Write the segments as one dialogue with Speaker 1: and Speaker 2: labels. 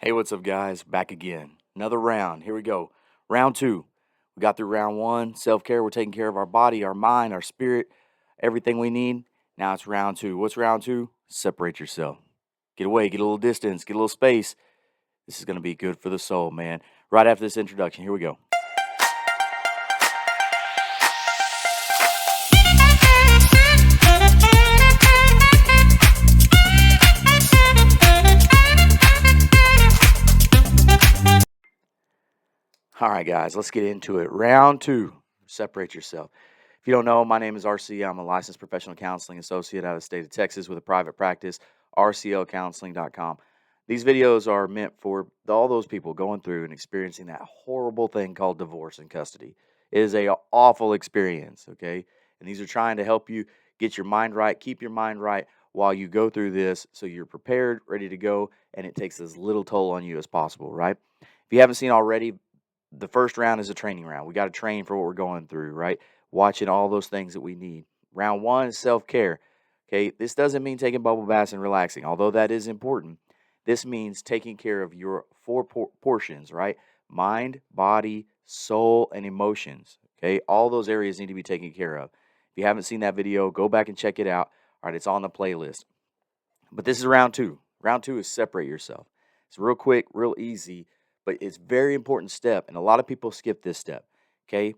Speaker 1: Hey, what's up, guys? Back again. Another round. Here we go. Round two. We got through round one, self care. We're taking care of our body, our mind, our spirit, everything we need. Now it's round two. What's round two? Separate yourself. Get away, get a little distance, get a little space. This is going to be good for the soul, man. Right after this introduction, here we go. All right, guys, let's get into it. Round two, separate yourself. If you don't know, my name is RC. I'm a licensed professional counseling associate out of the state of Texas with a private practice, rclcounseling.com. These videos are meant for all those people going through and experiencing that horrible thing called divorce in custody. It is a awful experience, okay? And these are trying to help you get your mind right, keep your mind right while you go through this so you're prepared, ready to go, and it takes as little toll on you as possible, right? If you haven't seen already, the first round is a training round. We got to train for what we're going through, right? Watching all those things that we need. Round one is self care. Okay, this doesn't mean taking bubble baths and relaxing, although that is important. This means taking care of your four portions, right? Mind, body, soul, and emotions. Okay, all those areas need to be taken care of. If you haven't seen that video, go back and check it out. All right, it's on the playlist. But this is round two. Round two is separate yourself. It's real quick, real easy, but it's a very important step, and a lot of people skip this step. Okay,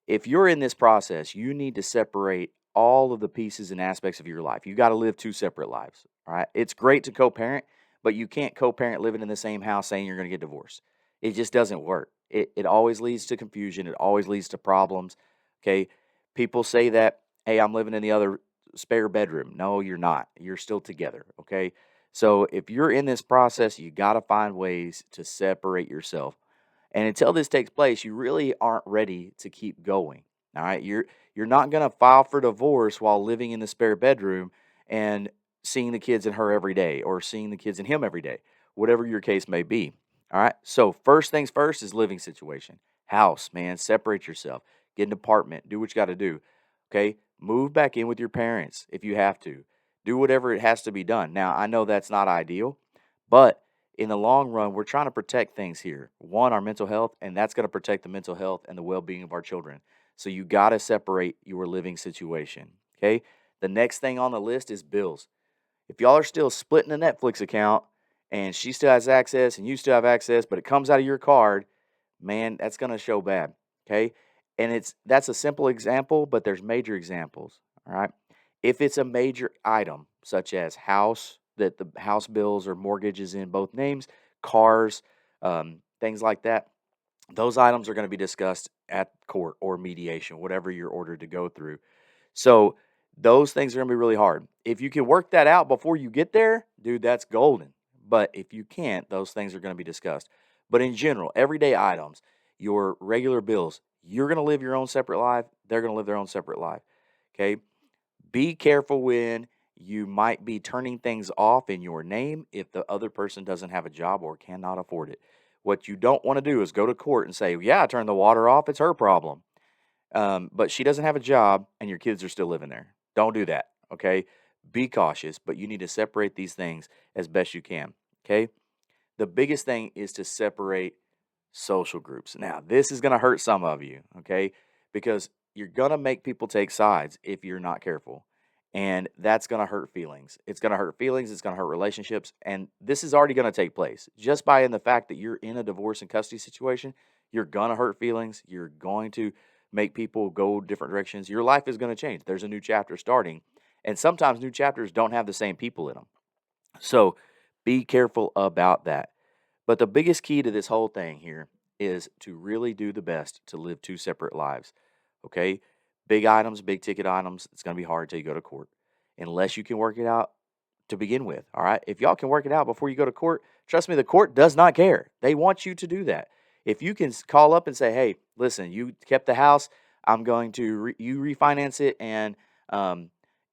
Speaker 1: if you're in this process, you need to separate all of the pieces and aspects of your life. You got to live two separate lives. All right, it's great to co-parent, but you can't co-parent living in the same house saying you're going to get divorced. It just doesn't work. It always leads to confusion. It always leads to problems. Okay, people say that, hey, I'm living in the other spare bedroom. No, you're not. You're still together. Okay, so if you're in this process, you got to find ways to separate yourself. And until this takes place, you really aren't ready to keep going. All right, you're not going to file for divorce while living in the spare bedroom and seeing the kids in her every day or seeing the kids in him every day, whatever your case may be. All right. So first things first is living situation. House, man, separate yourself. Get an apartment. Do what you got to do. Okay. Move back in with your parents if you have to. Do whatever it has to be done. Now, I know that's not ideal, but in the long run, we're trying to protect things here. One, our mental health, and that's going to protect the mental health and the well being of our children. So you got to separate your living situation. Okay. The next thing on the list is bills. If y'all are still splitting a Netflix account and she still has access and you still have access, but it comes out of your card, man, that's going to show bad. Okay. And that's a simple example, but there's major examples. All right. If it's a major item, such as house, that the house bills or mortgages in both names, cars, things like that, those items are going to be discussed at court or mediation, whatever you're ordered to go through. So those things are going to be really hard. If you can work that out before you get there, dude, that's golden. But if you can't, those things are going to be discussed. But in general, everyday items, your regular bills, you're going to live your own separate life. They're going to live their own separate life. Okay. Be careful when you might be turning things off in your name if the other person doesn't have a job or cannot afford it. What you don't want to do is go to court and say, yeah, I turned the water off. It's her problem. But she doesn't have a job and your kids are still living there. Don't do that. Okay. Be cautious, but you need to separate these things as best you can. Okay. The biggest thing is to separate social groups. Now, this is going to hurt some of you. Okay. Because you're going to make people take sides if you're not careful. And that's going to hurt feelings. It's going to hurt feelings. It's going to hurt relationships. And this is already going to take place. Just by in the fact that you're in a divorce and custody situation, you're going to hurt feelings. You're going to make people go different directions. Your life is going to change. There's a new chapter starting. And sometimes new chapters don't have the same people in them. So be careful about that. But the biggest key to this whole thing here is to really do the best to live two separate lives. Okay? Big items, big ticket items, it's going to be hard till you go to court. Unless you can work it out to begin with. All right? If y'all can work it out before you go to court, trust me, the court does not care. They want you to do that. If you can call up and say, hey, listen, you kept the house, I'm going to you refinance it and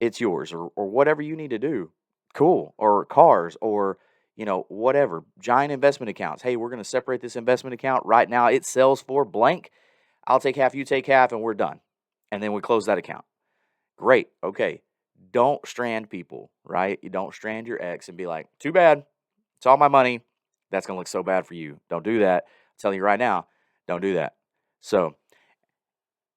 Speaker 1: it's yours or whatever you need to do. Cool. Or cars or whatever, giant investment accounts. Hey, we're going to separate this investment account. Right now it sells for blank. I'll take half, you take half, and we're done. And then we close that account. Great. Okay. Don't strand people, right? You don't strand your ex and be like, too bad. It's all my money. That's going to look so bad for you. Don't do that. I'm telling you right now, don't do that. So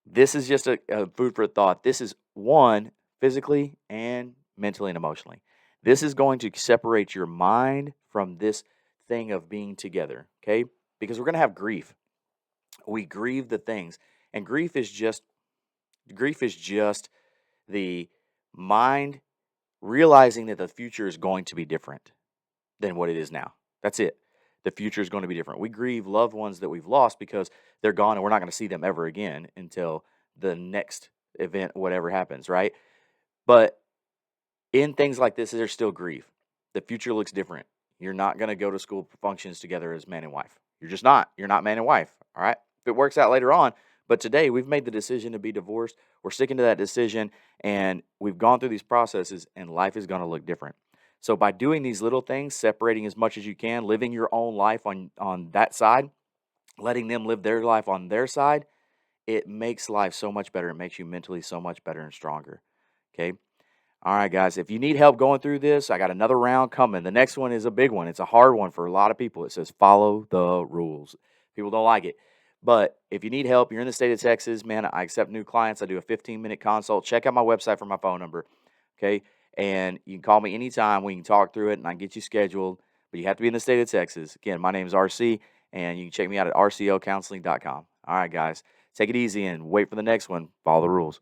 Speaker 1: this is just a food for thought. This is one, physically and mentally and emotionally. This is going to separate your mind from this thing of being together, okay? Because we're going to have grief. We grieve the things, and grief is just the mind realizing that the future is going to be different than what it is now. That's it. The future is going to be different. We grieve loved ones that we've lost because they're gone and we're not going to see them ever again until the next event, whatever happens, right? But in things like this, there's still grief. The future looks different. You're not going to go to school functions together as man and wife. You're just not. You're not man and wife, all right? If it works out later on, but today we've made the decision to be divorced. We're sticking to that decision, and we've gone through these processes, and life is going to look different. So by doing these little things, separating as much as you can, living your own life on that side, letting them live their life on their side, it makes life so much better. It makes you mentally so much better and stronger. Okay. All right, guys. If you need help going through this, I got another round coming. The next one is a big one. It's a hard one for a lot of people. It says follow the rules. People don't like it. But if you need help, you're in the state of Texas, man, I accept new clients. I do a 15-minute consult. Check out my website for my phone number. Okay. And you can call me anytime. We can talk through it and I can get you scheduled. But you have to be in the state of Texas. Again, my name is RC, and you can check me out at rcocounseling.com. All right, guys. Take it easy and wait for the next one. Follow the rules.